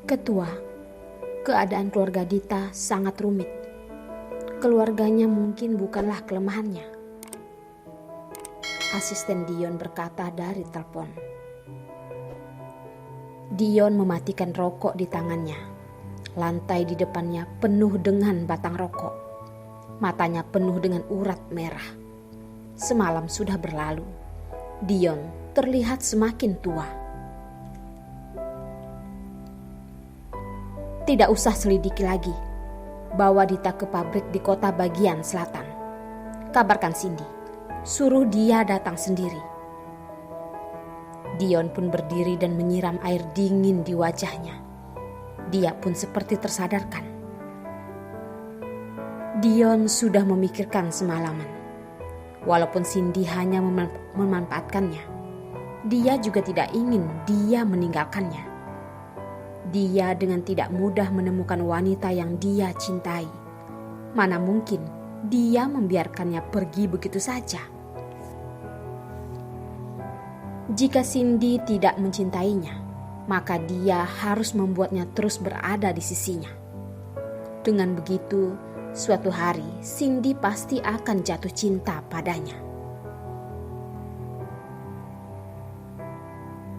Ketua, keadaan keluarga Dita sangat rumit. Keluarganya mungkin bukanlah kelemahannya. Asisten Dion berkata dari telepon. Dion mematikan rokok di tangannya. Lantai di depannya penuh dengan batang rokok. Matanya penuh dengan urat merah. Semalam sudah berlalu. Dion terlihat semakin tua. Tidak usah selidiki lagi. Bawa Dita ke pabrik di kota bagian selatan. Kabarkan Cindy. Suruh dia datang sendiri. Dion pun berdiri dan menyiram air dingin di wajahnya. Dia pun seperti tersadarkan. Dion sudah memikirkan semalaman. Walaupun Cindy hanya memanfaatkannya, dia juga tidak ingin dia meninggalkannya. Dia dengan tidak mudah menemukan wanita yang dia cintai. Mana mungkin dia membiarkannya pergi begitu saja. Jika Cindy tidak mencintainya, maka dia harus membuatnya terus berada di sisinya. Dengan begitu, suatu hari Cindy pasti akan jatuh cinta padanya.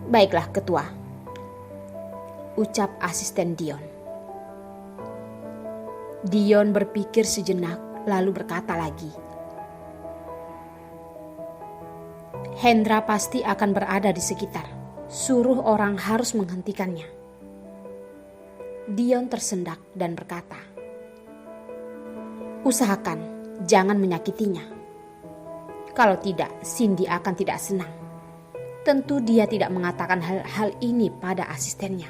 Baiklah, Ketua, ucap asisten Dion. Dion berpikir sejenak lalu berkata lagi. Hendra pasti akan berada di sekitar. Suruh orang harus menghentikannya. Dion tersendak dan berkata, usahakan jangan menyakitinya. Kalau tidak, Cindy akan tidak senang. Tentu dia tidak mengatakan hal ini pada asistennya.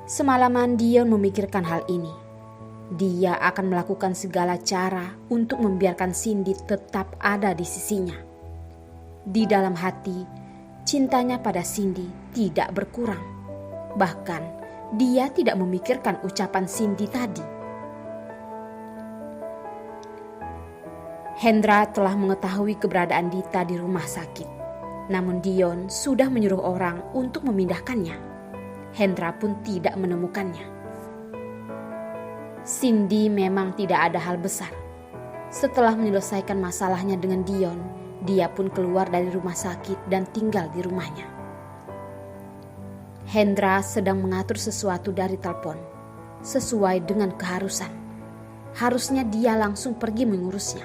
Semalaman Dion memikirkan hal ini. Dia akan melakukan segala cara untuk membiarkan Cindy tetap ada di sisinya. Di dalam hati, cintanya pada Cindy tidak berkurang. Bahkan, dia tidak memikirkan ucapan Cindy tadi. Hendra telah mengetahui keberadaan Dita di rumah sakit. Namun Dion sudah menyuruh orang untuk memindahkannya. Hendra pun tidak menemukannya. Cindy memang tidak ada hal besar. Setelah menyelesaikan masalahnya dengan Dion, dia pun keluar dari rumah sakit dan tinggal di rumahnya. Hendra sedang mengatur sesuatu dari telepon, sesuai dengan keharusan. Harusnya dia langsung pergi mengurusnya.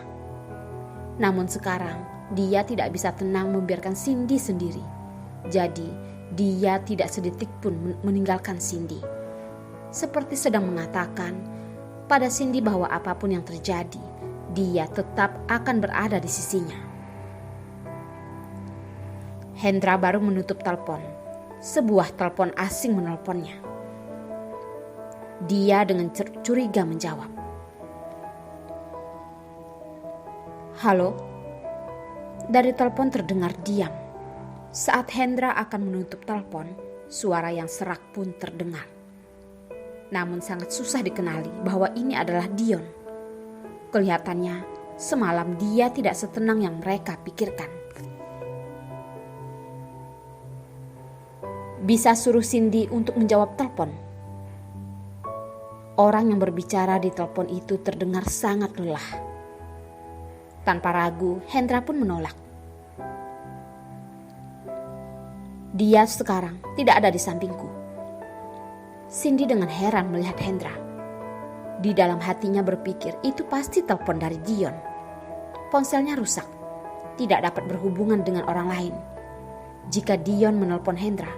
Namun sekarang, dia tidak bisa tenang membiarkan Cindy sendiri. Jadi, dia tidak sedetik pun meninggalkan Cindy. Seperti sedang mengatakan pada Cindy bahwa apapun yang terjadi, dia tetap akan berada di sisinya. Hendra baru menutup telepon. Sebuah telepon asing menelponnya. Dia dengan curiga menjawab. Halo? Dari telepon terdengar diam. Saat Hendra akan menutup telepon, suara yang serak pun terdengar. Namun sangat susah dikenali bahwa ini adalah Dion. Kelihatannya semalam dia tidak setenang yang mereka pikirkan. Bisa suruh Cindy untuk menjawab telepon. Orang yang berbicara di telepon itu terdengar sangat lelah. Tanpa ragu, Hendra pun menolak. Dia sekarang tidak ada di sampingku. Cindy dengan heran melihat Hendra. Di dalam hatinya berpikir itu pasti telepon dari Dion. Ponselnya rusak, tidak dapat berhubungan dengan orang lain. Jika Dion menelpon Hendra,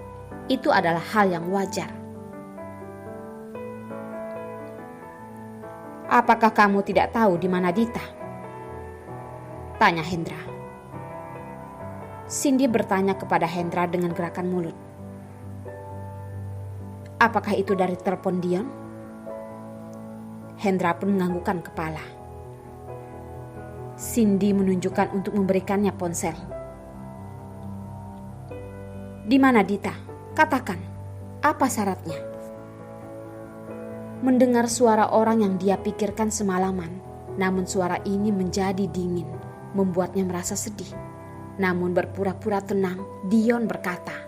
itu adalah hal yang wajar. Apakah kamu tidak tahu di mana Dita? Tanya Hendra. Cindy bertanya kepada Hendra dengan gerakan mulut. Apakah itu dari telepon Dion? Hendra pun menganggukkan kepala. Cindy menunjukkan untuk memberikannya ponsel. Di mana Dita? Katakan, apa syaratnya? Mendengar suara orang yang dia pikirkan semalaman, namun suara ini menjadi dingin, membuatnya merasa sedih. Namun berpura-pura tenang, Dion berkata,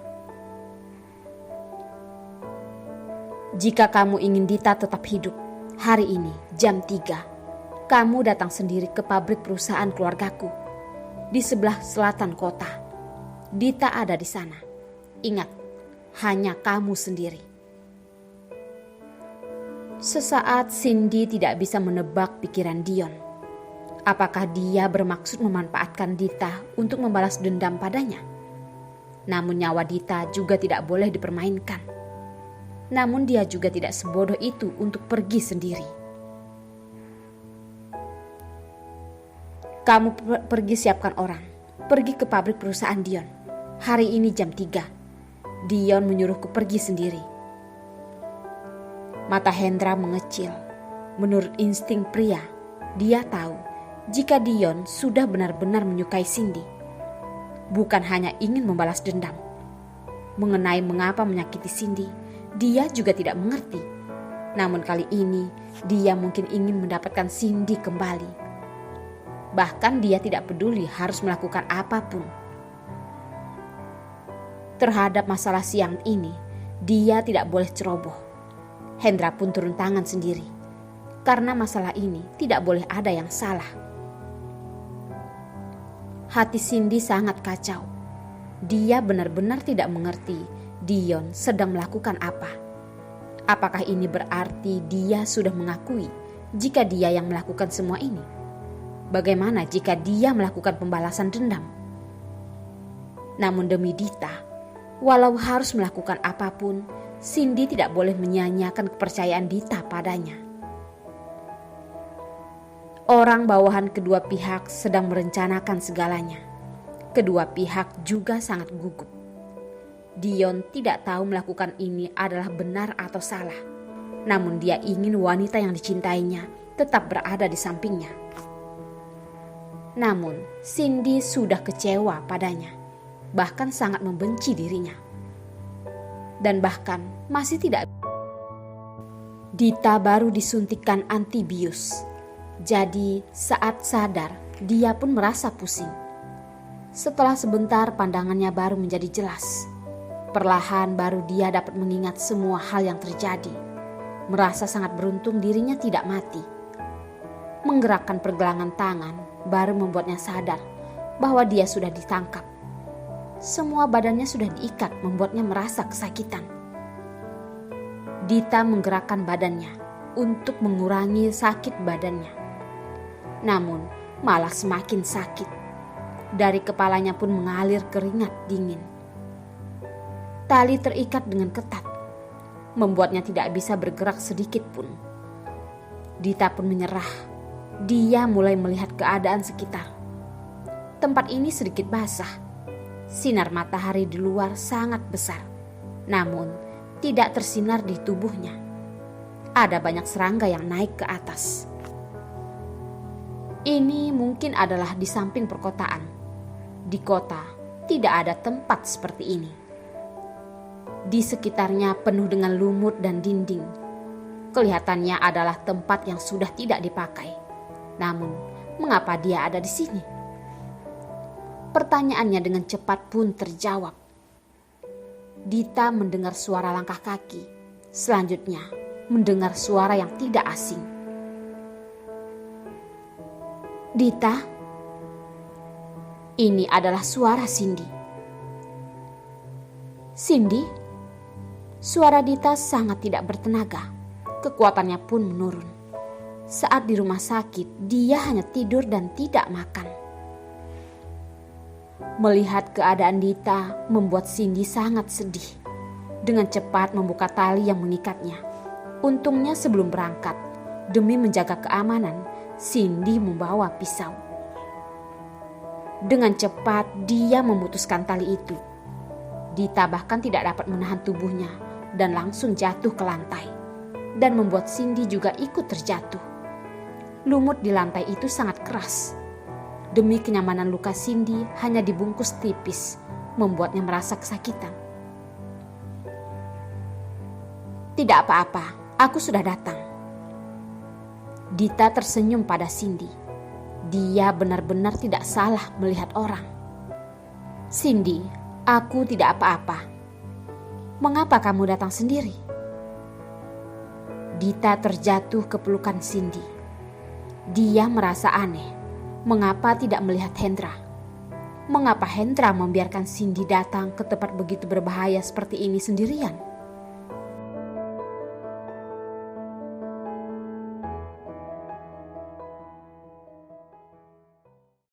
Jika kamu ingin Dita tetap hidup, hari ini jam 3, kamu datang sendiri ke pabrik perusahaan keluargaku di sebelah selatan kota. Dita ada di sana. Ingat, hanya kamu sendiri. Sesaat Cindy tidak bisa menebak pikiran Dion. Apakah dia bermaksud memanfaatkan Dita untuk membalas dendam padanya? Namun nyawa Dita juga tidak boleh dipermainkan. Namun dia juga tidak sebodoh itu untuk pergi sendiri. Kamu pergi siapkan orang. Pergi ke pabrik perusahaan Dion. Hari ini jam 3. Dion menyuruhku pergi sendiri. Mata Hendra mengecil. Menurut insting pria, dia tahu jika Dion sudah benar-benar menyukai Cindy. Bukan hanya ingin membalas dendam. Mengenai mengapa menyakiti Cindy, dia juga tidak mengerti. Namun kali ini, dia mungkin ingin mendapatkan Cindy kembali. Bahkan dia tidak peduli harus melakukan apapun. Terhadap masalah siang ini, dia tidak boleh ceroboh. Hendra pun turun tangan sendiri. Karena masalah ini tidak boleh ada yang salah. Hati Cindy sangat kacau. Dia benar-benar tidak mengerti Dion sedang melakukan apa. Apakah ini berarti dia sudah mengakui jika dia yang melakukan semua ini? Bagaimana jika dia melakukan pembalasan dendam? Namun demi Dita, walau harus melakukan apapun, Cindy tidak boleh menyia-nyiakan kepercayaan Dita padanya. Orang bawahan kedua pihak sedang merencanakan segalanya. Kedua pihak juga sangat gugup. Dion tidak tahu melakukan ini adalah benar atau salah. Namun dia ingin wanita yang dicintainya tetap berada di sampingnya. Namun Cindy sudah kecewa padanya. Bahkan sangat membenci dirinya. Dan bahkan masih tidak. Dita baru disuntikkan antibius. Jadi saat sadar dia pun merasa pusing. Setelah sebentar pandangannya baru menjadi jelas. Perlahan baru dia dapat mengingat semua hal yang terjadi. Merasa sangat beruntung dirinya tidak mati. Menggerakkan pergelangan tangan baru membuatnya sadar bahwa dia sudah ditangkap. Semua badannya sudah diikat membuatnya merasa kesakitan. Dita menggerakkan badannya untuk mengurangi sakit badannya. Namun malah semakin sakit. Dari kepalanya pun mengalir keringat dingin. Tali terikat dengan ketat, membuatnya tidak bisa bergerak sedikit pun. Dita pun menyerah. Dia mulai melihat keadaan sekitar. Tempat ini sedikit basah. Sinar matahari di luar sangat besar, namun tidak tersinar di tubuhnya. Ada banyak serangga yang naik ke atas. Ini mungkin adalah di samping perkotaan. Di kota tidak ada tempat seperti ini. Di sekitarnya penuh dengan lumut dan dinding. Kelihatannya adalah tempat yang sudah tidak dipakai. Namun, mengapa dia ada di sini? Pertanyaannya dengan cepat pun terjawab. Dita mendengar suara langkah kaki. Selanjutnya, mendengar suara yang tidak asing. Dita, ini adalah suara Cindy. Cindy? Suara Dita sangat tidak bertenaga. Kekuatannya pun menurun. Saat di rumah sakit, dia hanya tidur dan tidak makan. Melihat keadaan Dita membuat Cindy sangat sedih. Dengan cepat membuka tali yang mengikatnya. Untungnya sebelum berangkat, demi menjaga keamanan, Cindy membawa pisau. Dengan cepat dia memutuskan tali itu. Dita bahkan tidak dapat menahan tubuhnya dan langsung jatuh ke lantai. Dan membuat Cindy juga ikut terjatuh. Lumut di lantai itu sangat keras. Demi kenyamanan luka Cindy hanya dibungkus tipis, membuatnya merasa kesakitan. Tidak apa-apa, aku sudah datang. Dita tersenyum pada Cindy. Dia benar-benar tidak salah melihat orang. Cindy, aku tidak apa-apa. Mengapa kamu datang sendiri? Dita terjatuh ke pelukan Cindy. Dia merasa aneh, mengapa tidak melihat Hendra? Mengapa Hendra membiarkan Cindy datang ke tempat begitu berbahaya seperti ini sendirian?